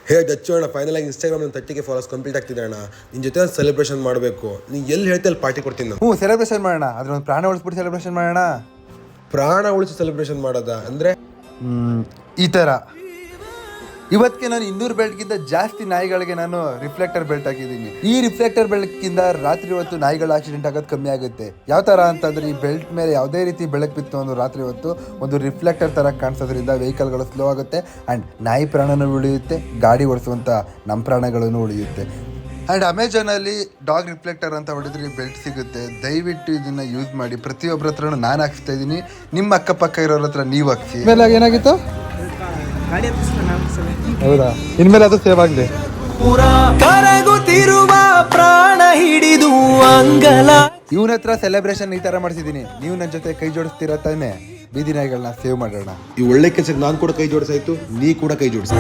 ಹೇ ದಚ್ಚು ಅಣ್ಣ, ಫೈನಲ್ ಆಗಿ Instagram 30K follows complete ಆಗ್ತಿದೆ ಅಣ್ಣ. ನಿನ್ ಜೊತೆ ಒಂದು ಸೆಲೆಬ್ರೇಷನ್ ಮಾಡಬೇಕು. ನೀ ಎಲ್ಲಿ ಹೇಳ್ತಿ ಅಲ್ಲಿ ಪಾರ್ಟಿ ಕೊಡ್ತೀನಿ ನಾನು. ಸೆಲೆಬ್ರೇಷನ್ ಮಾಡೋಣ, ಅದ್ರ ಒಂದು ಪ್ರಾಣ ಉಳಿಸ್ಬಿಟ್ಟು ಸೆಲೆಬ್ರೇಷನ್ ಮಾಡೋಣ. ಪ್ರಾಣ ಉಳಿಸಿ ಸೆಲೆಬ್ರೇಷನ್ ಮಾಡೋದ ಅಂದ್ರೆ ಈ ಥರ ಇವತ್ತಿಗೆ ನಾನು 200 ಬೆಲ್ಟ್ಗಿಂತ ಜಾಸ್ತಿ ನಾಯಿಗಳಿಗೆ ನಾನು ರಿಫ್ಲೆಕ್ಟರ್ ಬೆಲ್ಟ್ ಹಾಕಿದ್ದೀನಿ. ಈ ರಿಫ್ಲೆಕ್ಟರ್ ಬೆಲ್ಟ್ಗಿಂತ ರಾತ್ರಿ ಹೊತ್ತು ನಾಯಿಗಳ ಆಕ್ಸಿಡೆಂಟ್ ಆಗೋದು ಕಮ್ಮಿ ಆಗುತ್ತೆ. ಯಾವ ಥರ ಅಂತಂದರೆ ಈ ಬೆಲ್ಟ್ ಮೇಲೆ ಯಾವುದೇ ರೀತಿ ಬೆಳಕು ಬಿತ್ತು ಒಂದು ರಾತ್ರಿ ಹೊತ್ತು ಒಂದು ರಿಫ್ಲೆಕ್ಟರ್ ಥರ ಕಾಣಿಸೋದ್ರಿಂದ ವೆಹಿಕಲ್ಗಳು ಸ್ಲೋ ಆಗುತ್ತೆ ಆ್ಯಂಡ್ ನಾಯಿ ಪ್ರಾಣನೂ ಉಳಿಯುತ್ತೆ, ಗಾಡಿ ಓಡಿಸುವಂಥ ನಮ್ಮ ಪ್ರಾಣಗಳನ್ನು ಉಳಿಯುತ್ತೆ. ಆ್ಯಂಡ್ ಅಮೆಝಾನಲ್ಲಿ ಡಾಗ್ ರಿಫ್ಲೆಕ್ಟರ್ ಅಂತ ಹೊಡೆದ್ರೆ ಬೆಲ್ಟ್ ಸಿಗುತ್ತೆ. ದಯವಿಟ್ಟು ಇದನ್ನು ಯೂಸ್ ಮಾಡಿ. ಪ್ರತಿಯೊಬ್ಬರ ಹತ್ರನೂ ನಾನು ಹಾಕ್ಸ್ತಾ ಇದ್ದೀನಿ, ನಿಮ್ಮ ಅಕ್ಕಪಕ್ಕ ಇರೋರ ಹತ್ರ ನೀವು ಹಾಕ್ಸಿ. ಮೇಲೆ ಏನಾಗಿತ್ತು? ಹೌದಾ, ಇನ್ಮೇಲೆ ಅದು ಸೇವ್ ಆಗಲಿ. ಕರಗುತ್ತಿರುವ ಪ್ರಾಣ ಹಿಡಿದು ಅಂಗಲ ಇವನ ಹತ್ರ ಸೆಲೆಬ್ರೇಷನ್ ಈ ತರ ಮಾಡಿಸಿದೀನಿ. ನೀವು ನನ್ನ ಜೊತೆ ಕೈ ಜೋಡಿಸ್ತೀರಾ ತಾನೆ? ಬೀದಿ ನಾಯಿಗಳನ್ನ ಸೇವ್ ಮಾಡೋಣ. ಈ ಒಳ್ಳೆ ಕೆಲಸಕ್ಕೆ ನಾನು ಕೂಡ ಕೈ ಜೋಡಿಸಾಯ್ತು, ನೀ ಕೂಡ ಕೈ ಜೋಡಿಸ.